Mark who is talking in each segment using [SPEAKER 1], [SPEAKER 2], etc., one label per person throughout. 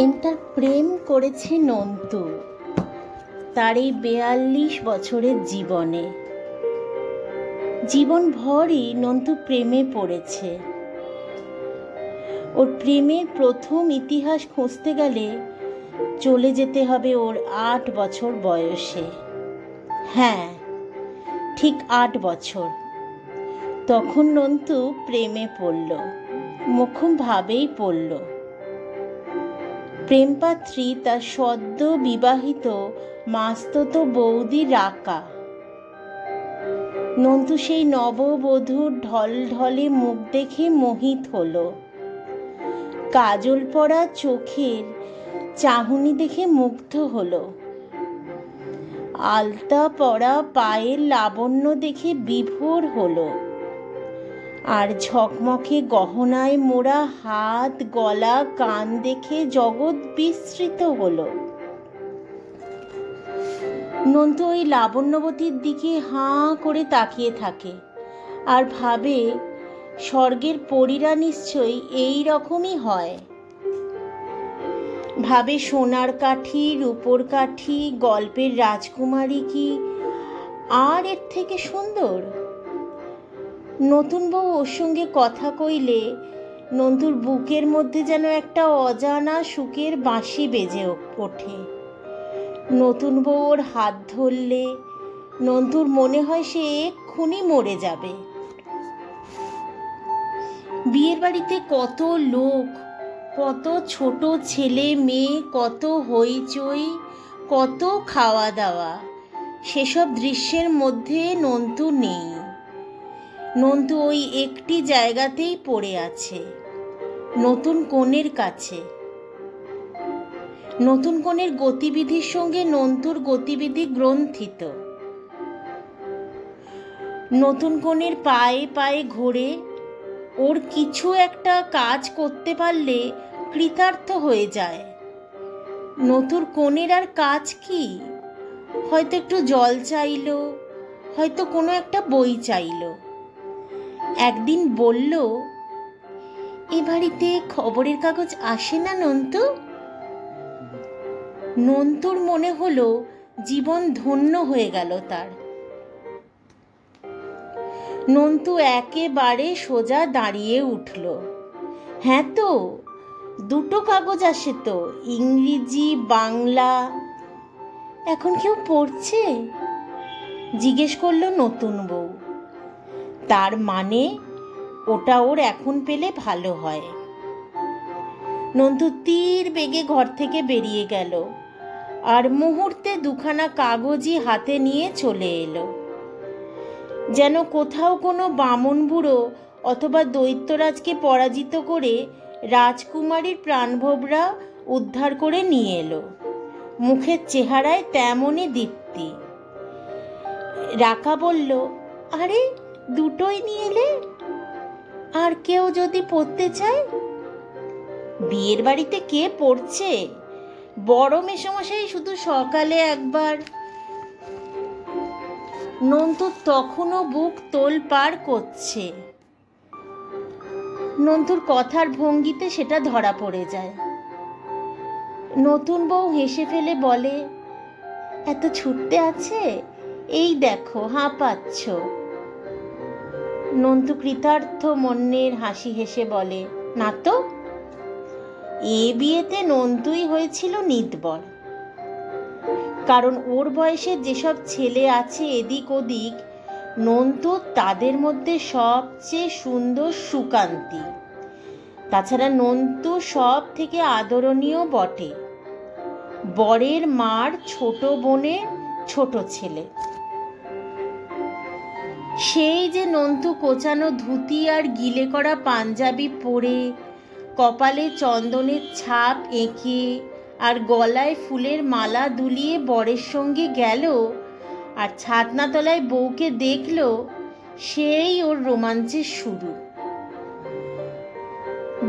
[SPEAKER 1] Enter প্রেম করেছে নন্তু তার এই ৪২ বছরের জীবনে। জীবনভরই নন্তু প্রেমে পড়েছে। ওর প্রেমের প্রথম ইতিহাস খুঁজতে গেলে চলে যেতে হবে ওর ৮ বছর বয়সে। হ্যাঁ, ঠিক ৮ বছর। তখন নন্তু প্রেমে পড়ল, মোক্ষমভাবেই পড়ল। প্রেমপাত্রী তার সদ্য বিবাহিত মাস্ততো বৌদি রাকা। নন্তু সেই নববধূর ঢলঢলে মুখ দেখে মোহিত হলো। কাজল পরা চোখের চাহনি দেখে মুগ্ধ হলো। আলতা পরা পায়ের লাবণ্য দেখে বিভোর হলো। আর ঝকমকে গহনায় মোড়া হাত, গলা, কান দেখে জগৎ বিস্মৃত হলো। নন্তু ওই লাবণ্যবতীর দিকে হাঁ করে তাকিয়ে থাকে আর ভাবে, স্বর্গের পরীরা নিশ্চয়ই এই রকমই হয়। ভাবে, সোনার কাঠি, রূপোর কাঠি, গল্পের রাজকুমারী কি আর এর থেকে সুন্দর? নতুন বউ ওর সঙ্গে কথা কইলে নন্তুর বুকের মধ্যে যেন একটা অজানা সুখের বাঁশি বেজে ওঠে। নতুন বউ ওর হাত ধরলে নন্তুর মনে হয় সে এক্ষুনি মরে যাবে। বিয়ের বাড়িতে কত লোক, কত ছোট ছেলে মেয়ে, কত হইচই, কত খাওয়া দাওয়া, সেসব দৃশ্যের মধ্যে নন্তু নেই। নন্তু ওই একটি জায়গাতেই পড়ে আছে, নতুন কনের কাছে। নতুন কনের গতিবিধির সঙ্গে নন্তুর গতিবিধি গ্রন্থিত। নতুন কনের পায়ে পায়ে ঘোরে। ওর কিছু একটা কাজ করতে পারলে কৃতার্থ হয়ে যায়। নতুন কনের আর কাজ কি? হয়তো একটু জল চাইলো, হয়তো কোনো একটা বই চাইলো। একদিন বলল, এ বাড়িতে খবরের কাগজ আসে না নন্তু? নন্তুর মনে হলো জীবন ধন্য হয়ে গেল তার। নন্তু একেবারে সোজা দাঁড়িয়ে উঠল। হ্যাঁ তো, 2টো কাগজ আসে তো, ইংরেজি, বাংলা। এখন কেউ পড়ছে? জিজ্ঞেস করলো নতুন বউ। তার মানে ওটা ওর এখন পেলে ভালো হয়। নন্তু তীর বেগে ঘর থেকে বেরিয়ে গেল আর মুহূর্তে 2খানা কাগজই হাতে নিয়ে চলে এলো। যেন কোথাও কোনো বামন বুড়ো অথবা দৈত্যরাজকে পরাজিত করে রাজকুমারীর প্রাণভোমরা উদ্ধার করে নিয়ে এলো। মুখের চেহারায় তেমনই দীপ্তি। রাকা বলল, আরে 2টোই নিয়ে এলে? আর কেউ যদি পড়তে চায়? বিয়ের বাড়িতে কে পড়ছে? বড় মেসোমশাই শুধু সকালে একবার। নন্তু তখনও বুক তোলপাড় করছে। নন্তুর কথার ভঙ্গিতে সেটা ধরা পড়ে যায়। নতুন বউ হেসে ফেলে বলে, এত ছুটতে আছে? এই দেখো, হাঁপাচ্ছ। নন্তু কৃতার্থ মনের হাসি হেসে বলে, না তো, এ বিয়েতে নন্তুই হয়েছিল নিতবর। কারণ ওর বয়সের যেসব ছেলে আছে এদিক ওদিক, নন্তু তাদের মধ্যে সবচেয়ে সুন্দর সুকান্তি। তাছাড়া নন্তু সব থেকে আদরণীয় বটে, বরের মার ছোট বোনের ছোট ছেলে। সেই যে নন্তু কোচানো ধুতি আর গিলে করা পাঞ্জাবি পরে, কপালে চন্দনের ছাপ এঁকে আর গলায় ফুলের মালা দুলিয়ে বরের সঙ্গে গেল আর ছাতনাতলায় বউকে দেখল, সেই ওর রোমাঞ্চের শুরু।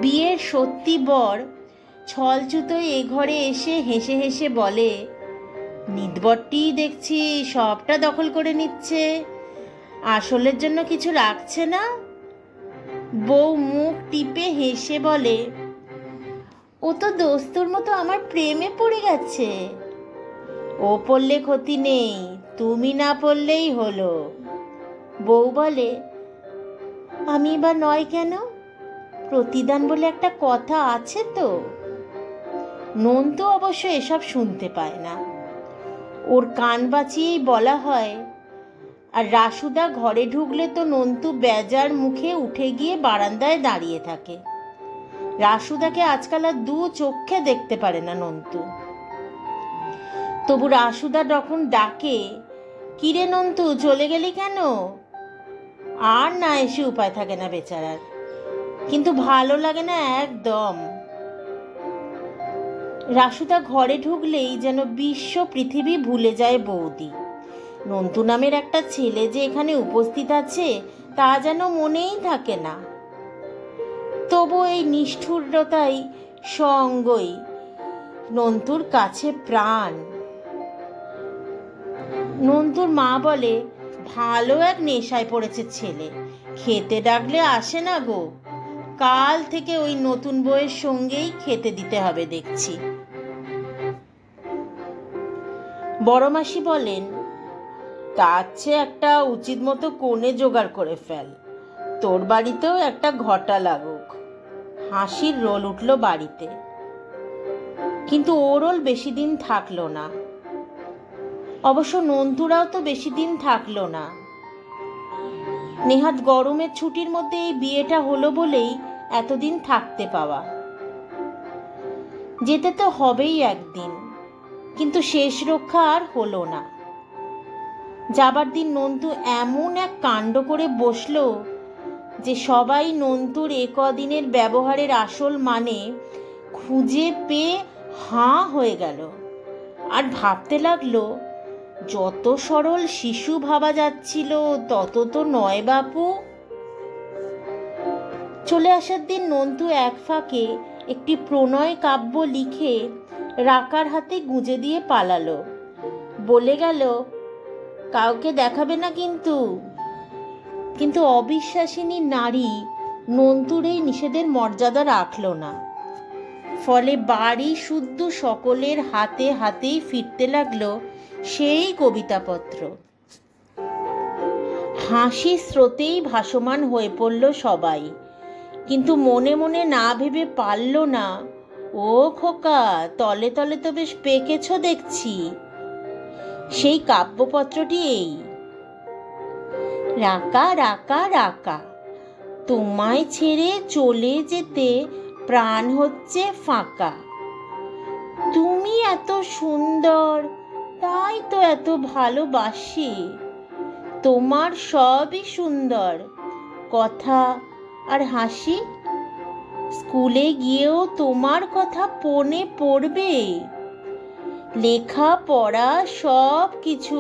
[SPEAKER 1] বিয়ের সত্যি বর ছলছুতোয় এ ঘরে এসে হেসে হেসে বলে, নিতবরটি দেখছি সবটা দখল করে নিচ্ছে, আসলের জন্য কিছু রাখছে না। বউ মুখ টিপে হেসে বলে, ও তো দোস্তুর মতো আমার প্রেমে পড়ে গেছে। ও পড়লে ক্ষতি নেই, তুমি না পড়লেই হলো। বউ বলে, আমি বা নয় কেন? প্রতিদান বলে একটা কথা আছে তো। নন্তু অবশ্য এসব শুনতে পায় না, ওর কান বাঁচিয়েই বলা হয়। আর রাসুদা ঘরে ঢুকলে তো নন্তু বেজার মুখে উঠে গিয়ে বারান্দায় দাঁড়িয়ে থাকে। রাসুদাকে আজকাল আর দু চোখে দেখতে পারে না নন্তু। তবু রাসুদা যখন ডাকে, কিরে নন্তু চলে গেলি কেন, আর না এসে উপায় থাকে না বেচারার। কিন্তু ভালো লাগে না একদম। রাসুদা ঘরে ঢুকলেই যেন বিশ্ব পৃথিবী ভুলে যায় বৌদি। নন্তু নামের একটা ছেলে যে এখানে উপস্থিত আছে তা যেন মনেই থাকে না। তবু এই নিষ্ঠুরতাই সঙ্গই নন্তুর কাছে প্রাণ। নন্তুর মা বলে, ভালো এক নেশায় পড়েছে ছেলে, খেতে ডাকলে আসে না গো। কাল থেকে ওই নতুন বউয়ের সঙ্গেই খেতে দিতে হবে দেখছি। বড় মাসি বলেন, তার চেয়ে একটা উচিত মতো কোণে জোগাড় করে ফেল, তোর বাড়িতেও একটা ঘটা লাগুক। হাসির রোল উঠল বাড়িতে, কিন্তু ও রোল বেশি দিন থাকলো না। অবশ্য নন্তুরাও তো বেশি দিন থাকলো না। নেহাত গরমের ছুটির মধ্যে এই বিয়েটা হলো বলেই এতদিন থাকতে পাওয়া। যেতে তো হবেই একদিন, কিন্তু শেষ রক্ষা আর হলো না। যাবার দিন নন্তু এমন এক কাণ্ড করে বসলো যে সবাই নন্তুর এ কদিনের ব্যবহারের আসল মানে খুঁজে পেয়ে হাঁ হয়ে গেল। আর ভাবতে লাগলো, যত সরল শিশু ভাবা যাচ্ছিল তত তো নয় বাপু। চলে আসার দিন নন্তু এক ফাঁকে একটি প্রণয় কাব্য লিখে রাকার হাতে গুঁজে দিয়ে পালালো। বলে গেল, কাউকে দেখাবে না কিন্তু। কিন্তু অবিশ্বাসিনী নারী নন্তুর এই নিষেধের মর্যাদা রাখল না। ফলে বাড়ি শুদ্ধ সকলের হাতে হাতেই ফিরতে লাগলো সেই কবিতাপত্র। হাসি স্রোতেই ভাসমান হয়ে পড়ল সবাই, কিন্তু মনে মনে না ভেবে পারল না, ও খোকা তলে তলে তো বেশ পেকেছ দেখছি। সেই কাব্যপত্রটি এই, রাকা রাকা রাকা, তোমায় ছেড়ে চলে যেতে প্রাণ হচ্ছে ফাঁকা। তুমি এত সুন্দর তাই তো এত ভালোবাসি। তোমার সবই সুন্দর, কথা আর হাসি। স্কুলে গিয়েও তোমার কথা মনে পড়বে। লেখা পড়া সব কিছু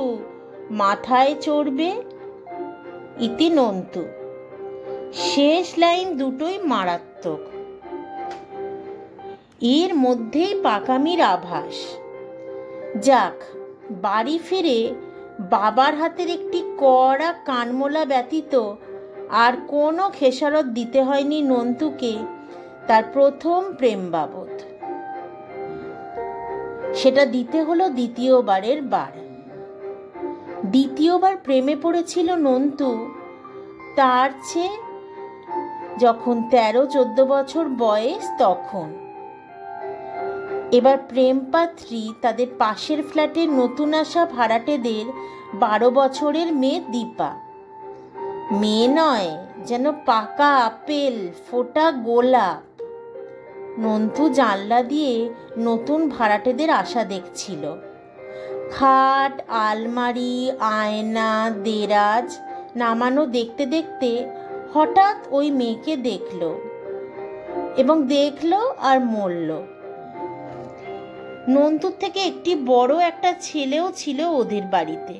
[SPEAKER 1] মাথায় চড়বে। ইতি নন্তু। শেষ লাইন দুটোই মারাত্মক। এর মধ্যেই পাকামির আভাস। যাক, বাড়ি ফিরে বাবার হাতের একটি কড়া কানমোলা ব্যতীত আর কোনো খেসারত দিতে হয়নি নন্তুকে তার প্রথম প্রেম বাবদ। সেটা দিতে হলো দ্বিতীয়বারের বার। দ্বিতীয়বার প্রেমে পড়েছিল নন্তু তার চেয়ে যখন 13-14 বছর বয়স তখন। এবার প্রেমপাত্রী তাদের পাশের ফ্ল্যাটের নতুন আসা ভাড়াটেদের 12 বছরের মেয়ে দীপা। মেয়ে নয়, যেন পাকা আপেল, ফোটা গোলাপ। নন্তু জানলা দিয়ে নতুন ভাড়াটেদের আসা দেখছিল। খাট, আলমারি, আয়না, দেরাজ নামানো দেখতে দেখতে হঠাৎ ওই মেয়েকে দেখল, এবং দেখল আর মরল। নন্তুর থেকে একটি বড় একটা ছেলেও ছিল ওদের বাড়িতে।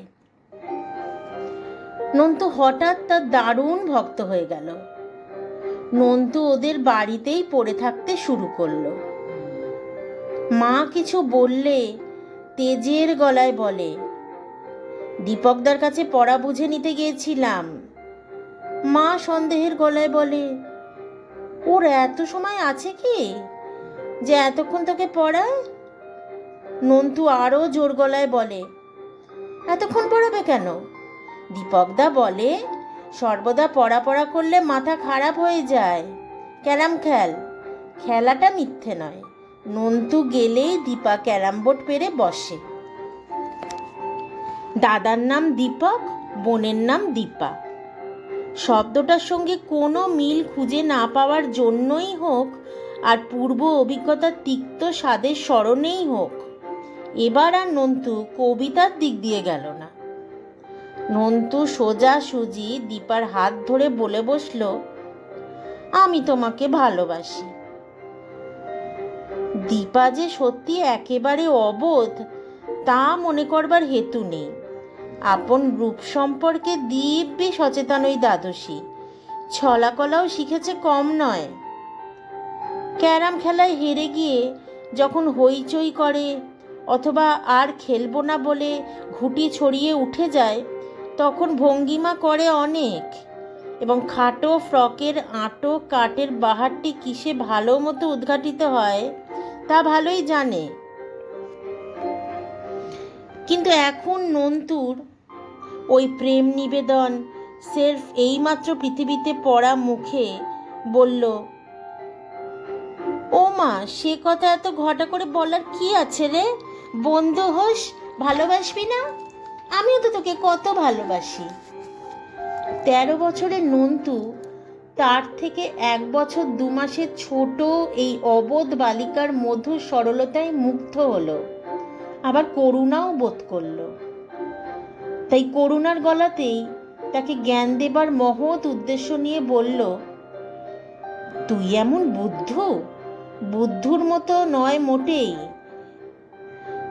[SPEAKER 1] নন্তু হঠাৎ তার দারুণ ভক্ত হয়ে গেল। নন্তু ওদের বাড়িতেই পড়ে থাকতে শুরু করলো। মা কিছু বললে তেজের গলায় বলে, দীপকদার কাছে পড়া বুঝে নিতে গিয়েছিলাম। মা সন্দেহের গলায় বলে, ওর এত সময় আছে কি? যে এতক্ষণ তোকে পড়ায়? নন্তু আরও জোর গলায় বলে, এতক্ষণ পড়াবে কেন? দীপকদা বলে, সর্বদা পড়া পড়া করলে মাথা খারাপ হয়ে যায়, ক্যারাম খেল। খেলাটা মিথ্যে নয়। নন্তু গেলেই দীপা ক্যারাম বোর্ড পেরে বসে। দাদার নাম দীপক, বোনের নাম দীপা। শব্দটার সঙ্গে কোনো মিল খুঁজে না পাওয়ার জন্যই হোক, আর পূর্ব অভিজ্ঞতার তিক্ত স্বাদের স্মরণেই হোক, এবার আর নন্তু কবিতার দিক দিয়ে গেল না। নন্তু সোজাসুজি দীপার হাত ধরে বলে বসল, আমি তোমাকে ভালোবাসি। দীপা যে সত্যি একেবারে অবোধ তা মনে করবার হেতু নেই। আপন রূপ সম্পর্কে দিব্যি সচেতন ওই দ্বাদশী। ছলাকলাও শিখেছে কম নয়। ক্যারাম খেলায় হেরে গিয়ে যখন হইচই করে অথবা আর খেলবো না বলে ঘুঁটি ছড়িয়ে উঠে যায়, তখন ভঙ্গিমা করে অনেক, এবং খাটো ফ্রকের আঁটো কাটের বাহারটি কিসে ভালো মতো উদ্ঘাটিত হয় তা ভালোই জানে। কিন্তু এখন নন্তুর ওই প্রেম নিবেদন সেরফ এইমাত্র পৃথিবীতে পড়া মুখে বলল, ও মা, সে কথা এত ঘটা করে বলার কি আছে রে? বন্ধু হোস, ভালোবাসবি না? আমিও তো তোকে কত ভালোবাসি। 13 বছরের নন্তু তার থেকে 1 বছর 2 মাসের ছোট এই অবোধ বালিকার মধুর সরলতায় মুগ্ধ হলো, আবার করুণাও বোধ করলো। তাই করুণার গলাতেই তাকে জ্ঞান দেবার মহৎ উদ্দেশ্য নিয়ে বলল, তুই এমন বুদ্ধুর মতো নয় মোটেই।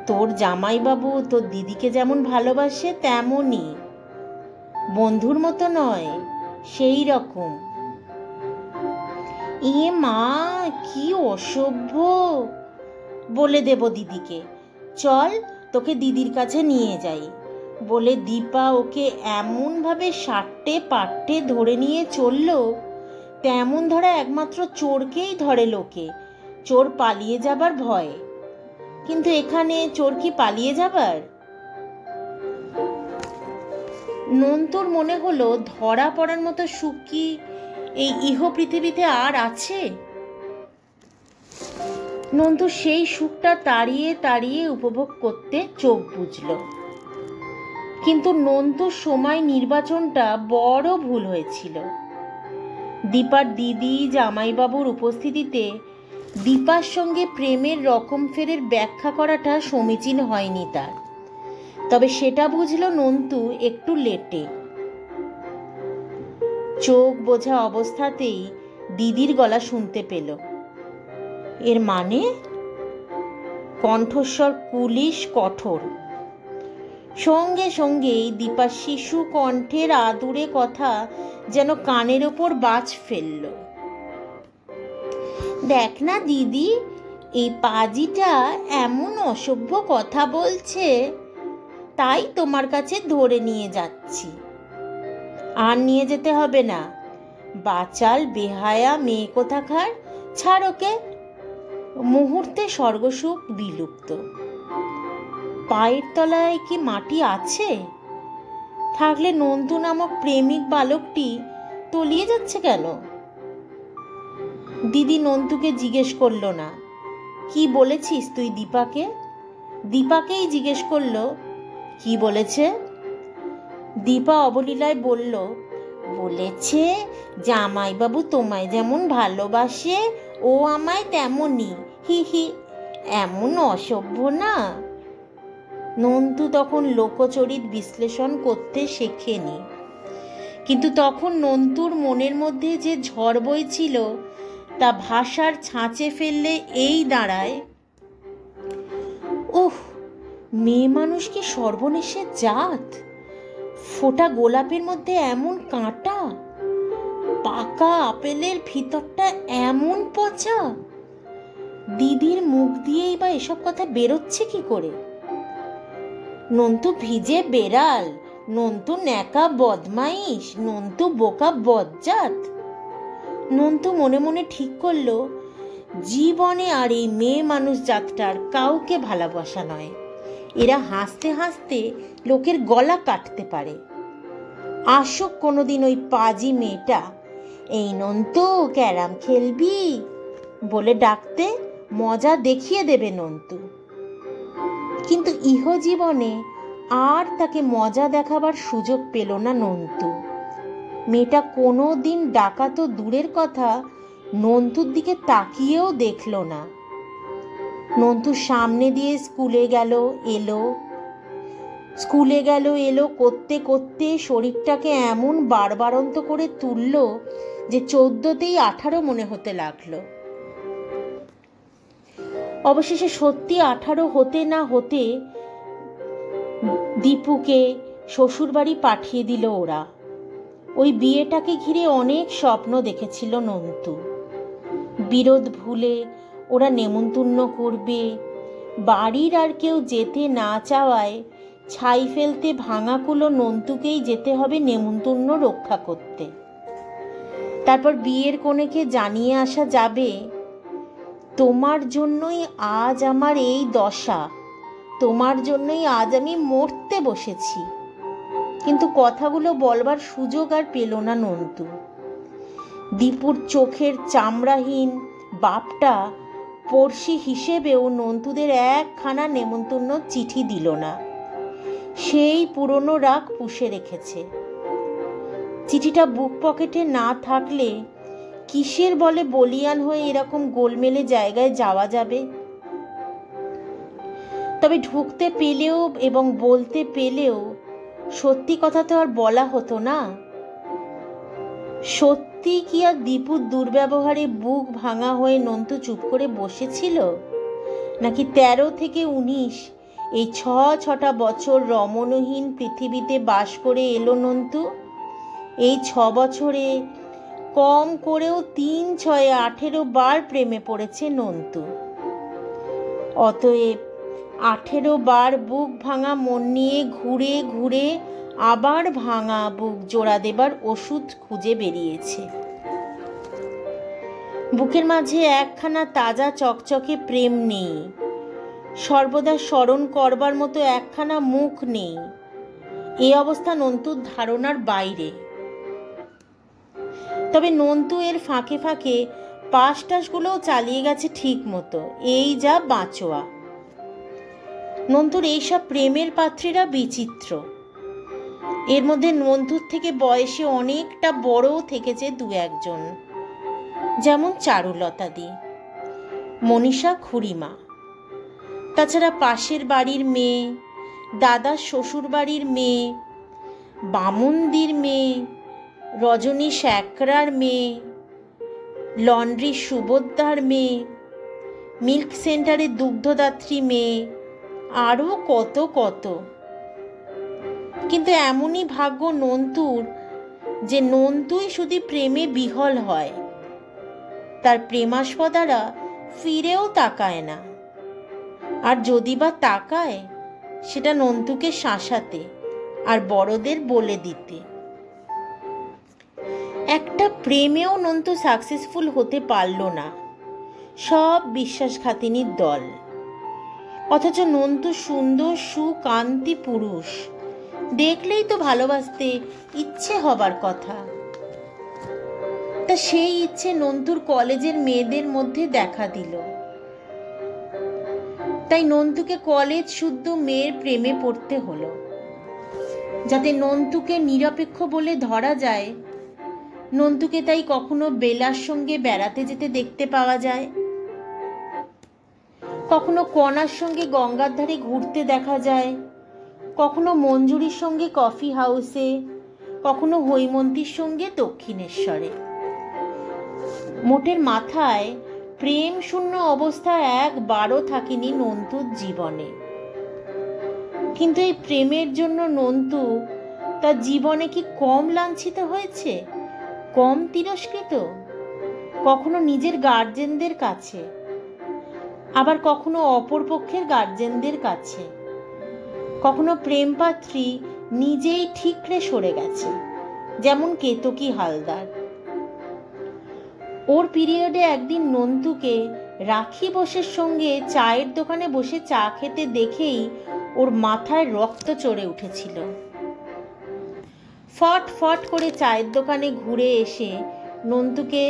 [SPEAKER 1] তোর জামাইবাবু তোর দিদিকে যেমন ভালোবাসে তেমনই, বন্ধুর মতো নয়, সেই রকম। এ মা, কি অসভ্য! বলে দেব দিদিকে, চল তোকে দিদির কাছে নিয়ে যাই বলে দীপা ওকে এমনভাবে সাট্টে পাট্টে ধরে নিয়ে চলল, তেমন ধরা একমাত্র চোরকেই ধরে লোকে, চোর পালিয়ে যাবার ভয়ে। কিন্তু এখানে চোর কি পালিয়ে যাবার? নন্তুর মনে হলো, ধরা পড়ার মতো সুখ কি এই ইহ পৃথিবীতে আর আছে? নন্তু সেই সুখটা তাড়িয়ে তাড়িয়ে উপভোগ করতে চোখ বুজল। কিন্তু নন্তুর সময় নির্বাচনটা বড় ভুল হয়েছিল। দীপার দিদি জামাইবাবুর উপস্থিতিতে দীপার সঙ্গে প্রেমের রকম ফেরের ব্যাখ্যা করাটা সমীচীন হয়নি তার। তবে সেটা বুঝল নন্তু একটু লেটে। চোখ বোঝা অবস্থাতেই দিদির গলা শুনতে পেল। এর মানে? কণ্ঠস্বর কুলিশ কঠোর। সঙ্গে সঙ্গেই দীপার শিশু কণ্ঠের আদুরে কথা যেন কানের ওপর বাজ ফেলল। দেখ না দিদি, এই পাজিটা এমন অসভ্য কথা বলছে, তাই তোমার কাছে ধরে নিয়ে যাচ্ছি। আর নিয়ে যেতে হবে না, বাচাল বেহায়া মেয়ে কোথাকার, ছাড় ওকে। মুহূর্তে স্বর্গসুখ বিলুপ্ত। পায়ের তলায় কি মাটি আছে? থাকলে নন্তু নামক প্রেমিক বালকটি তলিয়ে যাচ্ছে কেন? দিদি নন্তুকে জিজ্ঞেস করল না, কি বলেছিস তুই দীপাকে? দীপাকেই জিজ্ঞেস করল, কি বলেছে? দীপা অবলীলায় বলল, বলেছে জামাইবাবু তোমায় যেমন ভালোবাসে ও আমায় তেমনই, হি হি। এমন অসভ্য না। নন্তু তখন লোকচরিত বিশ্লেষণ করতে শেখেনি, কিন্তু তখন নন্তুর মনের মধ্যে যে ঝড় বইছিল তা ভাষার ছাঁচে ফেললে এই দাঁড়ায়, উহ, মেয়ে মানুষ কি সর্বনেশের জাত! ফোটা গোলাপের মধ্যে এমন কাঁটা, পাকা আপেলের ভিতরটা এমন পচা। দিদির মুখ দিয়েই বা এসব কথা বেরোচ্ছে কি করে? নন্তু ভিজে বেড়াল, নন্তু ন্যাকা বদমাইশ, নন্তু বোকা বজ্জাত। নন্তু মনে মনে ঠিক করলো, জীবনে আর এই মেয়ে মানুষ জাতটার কাউকে ভালোবাসা নয়। এরা হাসতে হাসতে লোকের গলা কাটতে পারে। আসুক কোনোদিন ওই পাজি মেয়েটা, এই নন্তু ক্যারাম খেলবি বলে ডাকতে, মজা দেখিয়ে দেবে নন্তু। কিন্তু ইহজীবনে আর তাকে মজা দেখাবার সুযোগ পেল না নন্তু। মেয়েটা কোনো দিন ডাকা তো দূরের কথা, নন্তুর দিকে তাকিয়েও দেখল না। নন্তুর সামনে দিয়ে স্কুলে গেল এলো করতে করতে শরীরটাকে এমন বারবারন্ত করে তুলল যে 14তেই 18 মনে হতে লাগলো। অবশেষে সত্যি 18 হতে না হতে দীপুকে শ্বশুরবাড়ি পাঠিয়ে দিল ওরা। ওই বিয়েটাকে ঘিরে অনেক স্বপ্ন দেখেছিল নন্তু। বিরোধ ভুলে ওরা নেমন্তন্ন করবে। বাড়ির আর কেউ যেতে না চাওয়ায় ছাই ফেলতে ভাঙা কুলো নন্তুকেই যেতে হবে নেমন্তন্ন রক্ষা করতে। তারপর বিয়ের কনেকে জানিয়ে আসা যাবে, তোমার জন্যই আজ আমার এই দশা, তোমার জন্যই আজ আমি মরতে বসেছি। কিন্তু কথাগুলো বলবার সুযোগ আর পেল না নন্তু। দীপুর চোখের চামড়াহীন বাপটা পড়শি হিসেবেও নন্তুদের একখানা নেমন্তন্ন চিঠি দিল না। সেই পুরনো রাগ পুষে রেখেছে। চিঠিটা বুক পকেটে না থাকলে কিসের বলে বলিয়ান হয়ে এরকম গোলমেলে জায়গায় যাওয়া যাবে? তবে ঢুকতে পেলেও এবং বলতে পেলেও সত্যি কথা তো আর বলা হতো না। সত্যি কি আর দীপুর দুর্ব্যবহারে বুক ভাঙা হয়ে নন্তু চুপ করে বসেছিল, নাকি 13 থেকে 19 এই 6টা বছর রমণহীন পৃথিবীতে বাস করে এলো নন্তু? এই 6 বছরে কম করেও 3, 6, 18 বার প্রেমে পড়েছে নন্তু। অতএব 18 বার বুক ভাঙা মন নিয়ে ঘুরে ঘুরে আবার ভাঙা বুক জোড়া দেবার ওষুধ খুঁজে বেরিয়েছে। বুকের মাঝে একখানা তাজা চকচকে প্রেম নেই, সর্বদা স্মরণ করবার মতো একখানা মুখ নেই। এই অবস্থা নন্তুর ধারণার বাইরে। তবে নন্তু এর ফাঁকে ফাঁকে পাশটাশগুলোও চালিয়ে গেছে ঠিক মতো, এই যা বাঁচোয়া। নন্তুর এইসব প্রেমের পাত্রীরা বিচিত্র। এর মধ্যে নন্তুর থেকে বয়সে অনেকটা বড়ও থেকেছে 2-1 জন, যেমন চারুলতাদি, মনীষা খুড়িমা। তাছাড়া পাশের বাড়ির মেয়ে, দাদার শ্বশুর বাড়ির মেয়ে, বামুনদির মেয়ে, রজনী শ্যাকরার মেয়ে, লন্ড্রি সুবোদ্দার মেয়ে, মিল্ক সেন্টারে দুগ্ধদাত্রী মেয়ে, আরও কত কত। কিন্তু এমনই ভাগ্য নন্তুর যে নন্তুই শুধু প্রেমে বিহল হয়। তার প্রেমাস্পদারা ফিরেও তাকায় না, আর যদি বা তাকায় সেটা নন্তুকে শাসাতে আর বড়দের বলে দিতে। একটা প্রেমেও নন্তু সাকসেসফুল হতে পারল না, সব বিশ্বাসঘাতিনীর দল। অথচ নন্তু সুন্দর সুকান্তি পুরুষ, দেখলেই তো ভালোবাসতে ইচ্ছে হবার কথা। তা সেই ইচ্ছে নন্তুর কলেজের মেয়েদের মধ্যে দেখা দিল। তাই নন্তুকে কলেজ শুদ্ধ মেয়ের প্রেমে পড়তে হলো। যাতে নন্তুকে নিরপেক্ষ বলে ধরা যায়, নন্তুকে তাই কখনো বেলার সঙ্গে বেড়াতে যেতে দেখতে পাওয়া যায়, কখনো কণার সঙ্গে গঙ্গার ধারে ঘুরতে দেখা যায়, কখনো মঞ্জুরির সঙ্গে কফি হাউসে, কখনো হৈমন্তীর সঙ্গে দক্ষিণেশ্বরে। মোটের মাথায় প্রেম শূন্য অবস্থা একবারও থাকেনি নন্তুর জীবনে। কিন্তু এই প্রেমের জন্য নন্তু তার জীবনে কি কম লাঞ্ছিত হয়েছে, কম তিরস্কৃত? কখনো নিজের গার্জেনদের কাছে, আবার কখনো অপরপক্ষের গার্জেনদের কাছে, কখনো প্রেমপাত্রী নিজেই ঠিকরে সরে গেছে, যেমন কেতকী হালদার। ওর পিরিয়ডে একদিন নন্তুকে রাখি বোসের সঙ্গে চায়ের দোকানে বসে চা খেতে দেখেই ওর মাথায় রক্ত চড়ে উঠেছিল। ফট ফট করে চায়ের দোকানে ঘুরে এসে নন্তুকে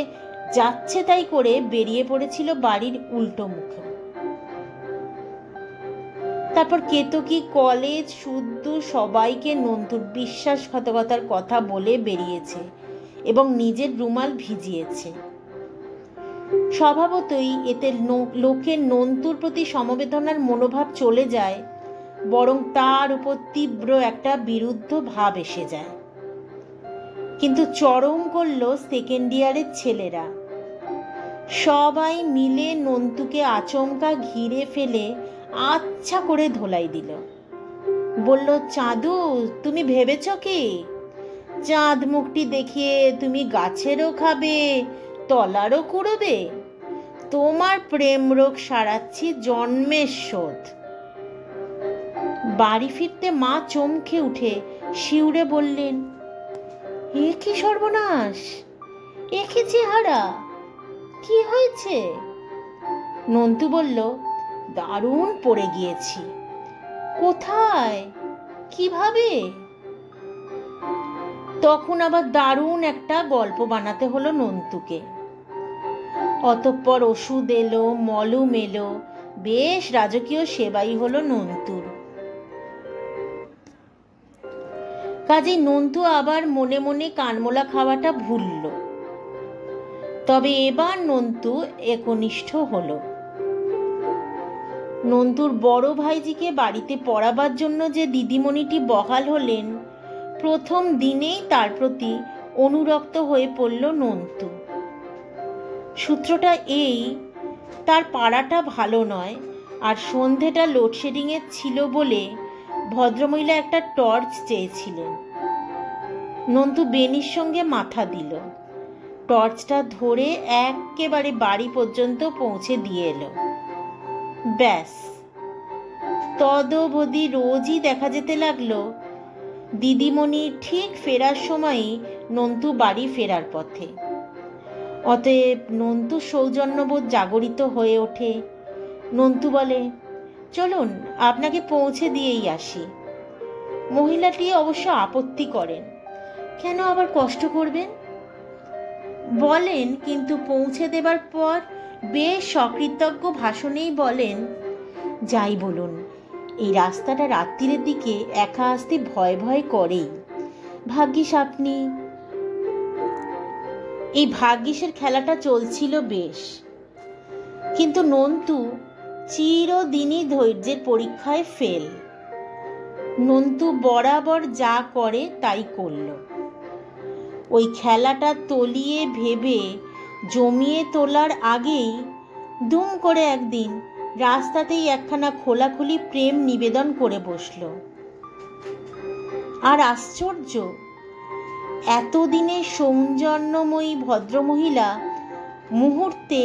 [SPEAKER 1] যাচ্ছে তাই করে বেরিয়ে পড়েছিল বাড়ির উল্টো মুখে। তারপর কেতকী কলেজ শুদ্ধ সবাইকে নন্তুর বিশ্বাসঘাতকতার কথা বলে বেরিয়েছে এবং নিজের রুমাল ভিজিয়েছে। স্বভাবতই এতে লোকের নন্তুর প্রতি সমবেদনার মনোভাব চলে যায়, বরং তার উপর তীব্র একটা বিরুদ্ধ ভাব এসে যায়। কিন্তু চরম করল সেকেন্ড ইয়ারের ছেলেরা। সবাই মিলে নন্তুকে আচমকা ঘিরে ফেলে আচ্ছা করে ধোলাই দিল। বলল, চাঁদু, তুমি ভেবেছ কি চাঁদ মুখটি দেখিয়ে তুমি গাছেরও খাবে তলারও কুড়বে? তোমার প্রেম রোগ সারাচ্ছি জন্মের শোধ। বাড়ি ফিরতে মা চমকে উঠে শিউরে বললেন, এ কি সর্বনাশ, এ কি চেহারা, কি হয়েছে? নন্তু বলল, দারুণ পড়ে গিয়েছি। কোথায়, কিভাবে? তখন আবার দারুণ একটা গল্প বানাতে হলো নন্তুকে। অতঃপর ওষুধ এলো, মলম এলো, বেশ রাজকীয় সেবাই হলো নন্তুর। কাজেই নন্তু আবার মনে মনে কানমোলা খাওয়াটা ভুলল। তবে এবার নন্তু একনিষ্ঠ হলো। নন্তুর বড় ভাইজিকে বাড়িতে পড়াবার জন্য যে দিদিমণিটি বহাল হলেন, প্রথম দিনেই তার প্রতি অনুরক্ত হয়ে পড়ল নন্তু। সূত্রটা এই, তার পাড়াটা ভালো নয়, আর সন্ধেটা লোডশেডিংয়ের ছিল বলে ভদ্রমহিলা একটা টর্চ চেয়েছিলেন। নন্তু বেনির সঙ্গে মাথা দিল, টর্চটা ধরে একেবারে বাড়ি পর্যন্ত পৌঁছে দিয়ে এলো। ব্যাস, তদবধি রোজই দেখা যেতে লাগলো দিদিমণি ঠিক ফেরার সময়ই নন্তু বাড়ি ফেরার পথে। অতএব নন্তু সৌজন্যবোধ জাগরিত হয়ে ওঠে। নন্তু বলে, চলুন আপনাকে পৌঁছে দিয়েই আসি। মহিলাটি অবশ্য আপত্তি করেন, কেন আবার কষ্ট করবেন বলেন, কিন্তু পৌঁছে দেবার পর বেশ সকৃতজ্ঞ ভাষণেই বলেন, যাই বলুন, এই রাস্তাটা রাত্রিরের দিকে একা আসতে ভয় ভয় করেই। ভাগ্যিস আপনি। এই ভাগ্যিসের খেলাটা চলছিল বেশ, কিন্তু নন্তু চিরদিনই ধৈর্যের পরীক্ষায় ফেল। নন্তু বরাবর যা করে তাই করল। ওই খেলাটা তলিয়ে ভেবে জমিয়ে তোলার আগেই দুম করে একদিন রাস্তাতেই একখানা খোলাখুলি প্রেম নিবেদন করে বসল। আর আশ্চর্য, এতদিনে সৌজন্যময়ী ভদ্রমহিলা মুহূর্তে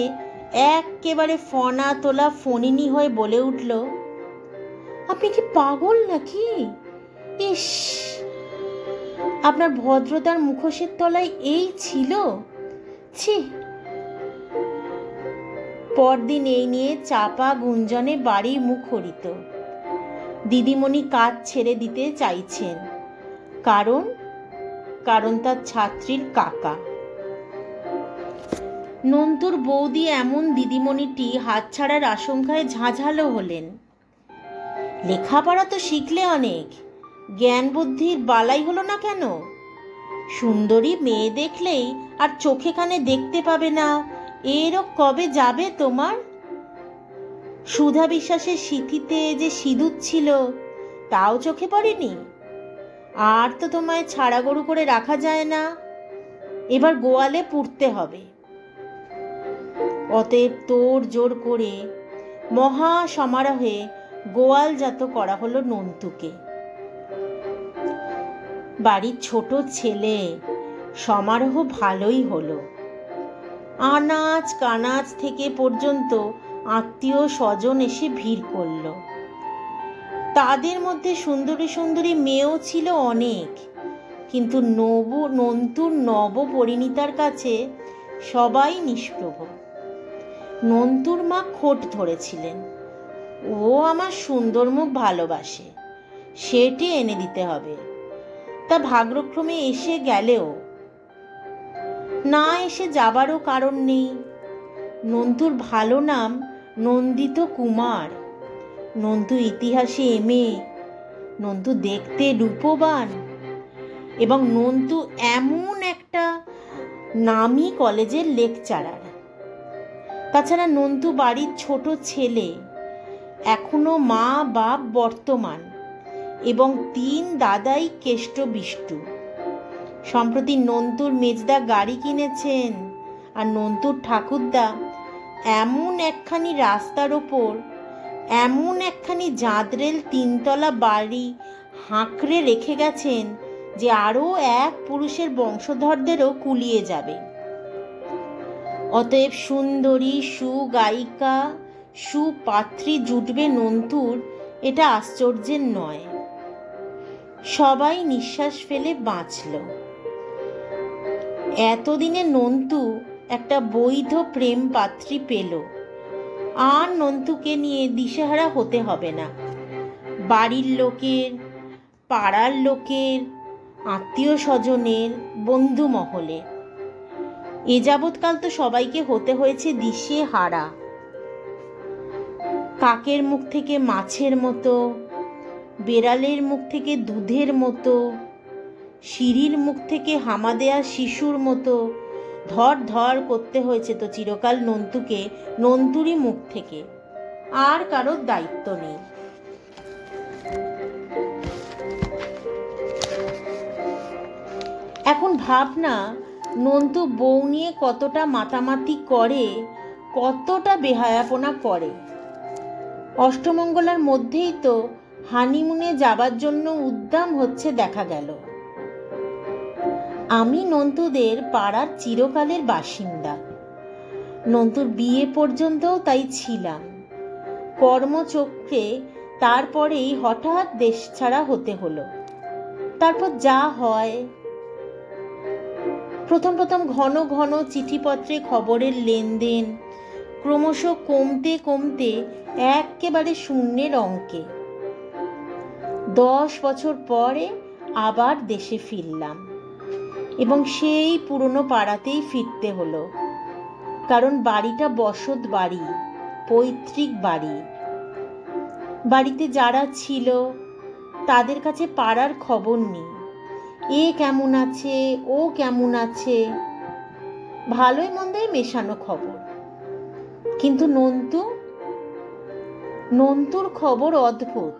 [SPEAKER 1] একেবারে ফনা তোলা ফণিনী হয়ে বলে উঠল, আপনি কি পাগল নাকি? ইস, আপনার ভদ্রতার মুখোশের তলায় এই ছিল? ছি। পরদিন এই নিয়ে চাপা গুঞ্জনে বাড়ি মুখরিত। দিদিমণি কাজ ছেড়ে দিতে চাইছেন, কারণ তার ছাত্রীর কাকা। নন্তুর বৌদি এমন দিদিমণিটি হাতছাড়ার আশঙ্কায় ঝাঁঝালো হলেন। লেখাপড়া তো শিখলে অনেক, জ্ঞান বুদ্ধির বালাই হলো না কেন? সুন্দরী মেয়ে দেখলেই আর চোখে কানে দেখতে পাবে না, এরও কবে যাবে তোমার? সুধা বিশ্বাসের সিঁথিতে যে সিঁদুর ছিল তাও চোখে পড়েনি? আর তো তোমায় ছাড়া গরু করে রাখা যায় না, এবার গোয়ালে পুড়তে হবে। অতএব তোর জোর করে মহা সমারোহে গোয়ালজাত করা হলো নন্তুকে। বাড়ির ছোট ছেলে, সমারোহ ভালোই হলো। আনাজ কানাজ থেকে পর্যন্ত আত্মীয় স্বজন এসে ভিড় করল। তাদের মধ্যে সুন্দরী সুন্দরী মেয়েও ছিল অনেক, কিন্তু নন্তুর নবপরিণীতার কাছে সবাই নিষ্প্রভ। নন্তুর মা খোট ধরেছিলেন, ও আমার সুন্দর মুখ ভালোবাসে, সেটি এনে দিতে হবে। তা ভাগ্যক্রমে এসে গেলেও, না এসে যাবারও কারণ নেই। নন্তুর ভালো নাম নন্দিত কুমার। নন্তু ইতিহাসে এমএ, নন্তু দেখতে রূপবান, এবং নন্তু এমন একটা নামী কলেজের লেকচারার। তাছাড়া নন্তু বাড়ির ছোট ছেলে, এখনো মা বাপ বর্তমান, এবং 3 দাদাই কেষ্ট বিষ্টু। সম্প্রতি নন্তুর মেজদা গাড়ি কিনেছেন, আর নন্তুর ঠাকুরদা এমন একখানি রাস্তার ওপর এমন একখানি জাঁদরেল 3 তলা বাড়ি হাঁকড়ে রেখে গেছেন যে আরও এক পুরুষের বংশধরদেরও কুলিয়ে যাবে। অতএব সুন্দরী, সুগায়িকা, সুপাত্রী জুটবে নন্তুর, এটা আশ্চর্যের নয়। সবাই নিঃশ্বাস ফেলে বাঁচল। এতদিনে নন্তু একটা বৈধ প্রেম পাত্রী পেল, আর নন্তুকে নিয়ে দিশেহারা হতে হবে না। বাড়ির লোকের, পাড়ার লোকের, আত্মীয় স্বজনের, বন্ধু মহলে এ যাবৎকাল তো সবাইকে হতে হয়েছে দিশেহারা। কাকের মুখ থেকে মাছের মতো, বেড়ালের মুখ থেকে দুধের মতো, সিঁড়ির মুখ থেকে হামা দেয়া শিশুর মতো ধর ধর করতে হয়েছে তো চিরকাল নন্তুকে নন্তুরই মুখ থেকে। আর কারোর দায়িত্ব নেই। এখন ভাবনা, নন্তু বউ নিয়ে কতটা মাতামাতি করে, কতটা বেহায়াপনা করে। অষ্টমঙ্গলার মধ্যেই তো হানিমুনে যাবার জন্য উদ্দাম হচ্ছে দেখা গেল। আমি নন্তুদের পাড়ার চিরকালের বাসিন্দা। নন্তুর বিয়ে পর্যন্তও তাই ছিলাম। কর্মচক্রে তারপরেই হঠাৎ দেশ ছাড়া হতে হলো। তারপর যা হয়, প্রথম ঘন ঘন চিঠিপত্রে খবরের লেনদেন, ক্রমশ কমতে কমতে একেবারে শূন্যের অঙ্কে। 10 বছর পরে আবার দেশে ফিরলাম, এবং সেই পুরনো পাড়াতেই ফিরতে হলো। কারণ বাড়িটা বসত বাড়ি, পৈতৃক বাড়ি। বাড়িতে যারা ছিল তাদের কাছে পাড়ার খবর নেই। এ কেমন আছে, ও কেমন আছে, ভালোই মন্দই মেশানো খবর। কিন্তু নন্তুর খবর অদ্ভুত।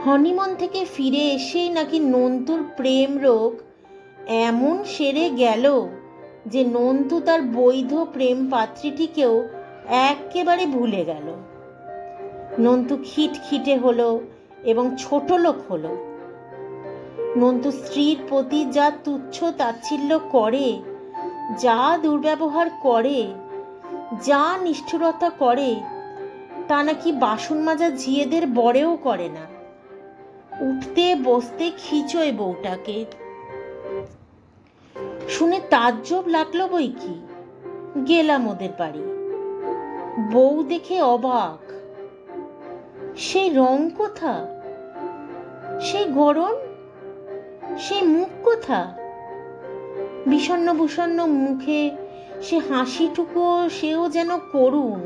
[SPEAKER 1] হনিমুন থেকে ফিরে এসেই নাকি নন্তুর প্রেম রোগ এমন সেরে গেল যে নন্তু তার বৈধ প্রেম পাত্রীটিকেও একেবারে ভুলে গেল। নন্তু খিটখিটে হলো এবং ছোট লোক হলো। নন্তু স্ত্রীর প্রতি যা তুচ্ছ তাচ্ছিল্য করে, যা দুর্ব্যবহার করে, যা নিষ্ঠুরতা করে, তা নাকি বাসন মাজা ঝিয়েদের বরেও করে না। উঠতে বসতে খিচোয় বউটাকে। শুনে তাজ্জব লাগলো বই কি। গেলাম ওদের বাড়ি, বউ দেখে অবাক। সেই রং কোথা, সেই গড়ন, সেই মুখ কোথা। বিষণ্ণ ভূষণ্ণ মুখে সে হাসিটুকু, সেও যেন করুণ।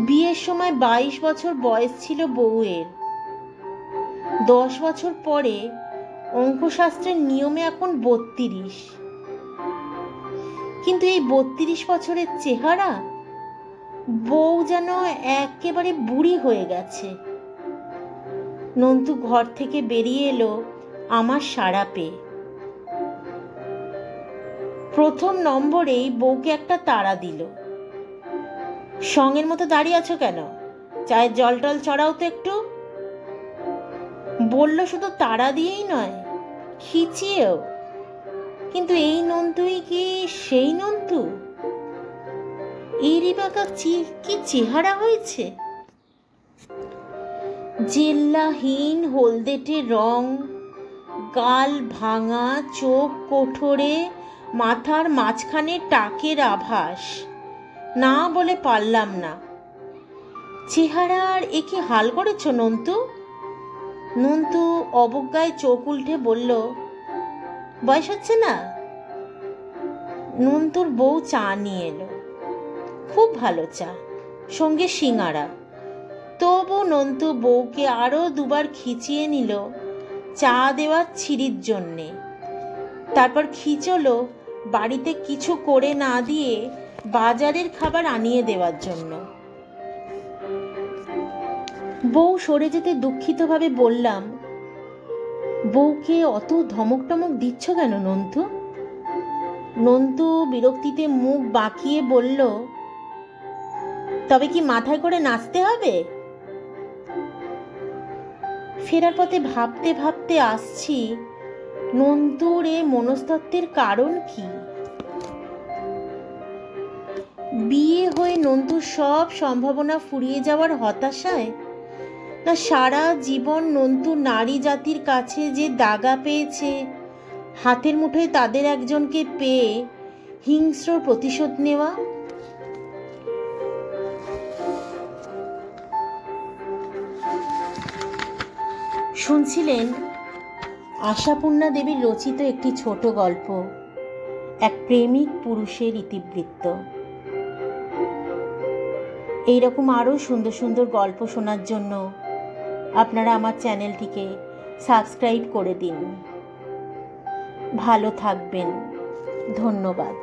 [SPEAKER 1] বিয়ের সময় 22 বছর বয়স ছিল বউয়ের। 10 বছর পরে অঙ্কশাস্ত্রের নিয়মে এখন 32। কিন্তু এই 32 বছরের চেহারা, বউ যেন একেবারে বুড়ি হয়ে গেছে। নন্তু ঘর থেকে বেরিয়ে এলো আমার সাড়া পেয়ে। প্রথম নম্বরেই বউকে একটা তাড়া দিল। সঙ্গের মতো দাঁড়িয়ে আছো কেন, চায়ের জল টল চড়াও তো একটু। বলল শুধু তাড়া দিয়েই নয়, খিচিয়েও। কিন্তু এই নন্তুই কি সেই নন্তু? এরই বাঁকা কি চেহারা হয়েছে! জেল্লাহীন হলদেটে রং, গাল ভাঙা, চোখ কোঠরে, মাথার মাঝখানে টাকের আভাস। না বলে পারলাম না। চেহারার এ কি হাল করেছ নন্তু? নন্তু অবজ্ঞায় চোখ উল্টে বলল, বয়স হচ্ছে না। নন্তুর বউ চা নিয়ে এলো, খুব ভালো চা, সঙ্গে সিঙাড়া। তবু নন্তু বউকে আরো দুবার খিচিয়ে নিল চা দেওয়ার ছিরির জন্যে। তারপর খিচলো বাড়িতে কিছু করে না দিয়ে বাজারের খাবার আনিয়ে দেওয়ার জন্য। বউ সরে যেতে দুঃখিতভাবে বললাম, বউকে অত ধমক টমক দিচ্ছ কেন নন্তু? নন্তু বিরক্তিতে মুখ বাঁকিয়ে বলল, তবে কি মাথায় করে নাচতে হবে? ফেরার পথে ভাবতে ভাবতে আসছি, নন্তুর এ মনস্তত্ত্বের কারণ কি? বিয়ে হয়ে নন্তুর সব সম্ভাবনা ফুরিয়ে যাওয়ার হতাশায়, না সারা জীবন নন্তু নারী জাতির কাছে যে দাগা পেয়েছে, হাতের মুঠোয় তাদের একজনকে পেয়ে হিংস্র প্রতিশোধ নেওয়া? শুনছিলেন আশাপূর্ণা দেবীর রচিত একটি ছোট গল্প, এক প্রেমিক পুরুষের ইতিবৃত্ত। এইরকম আরও সুন্দর সুন্দর গল্প শোনার জন্য আপনারা আমার চ্যানেলটিকে সাবস্ক্রাইব করে দিন। ভালো থাকবেন। ধন্যবাদ।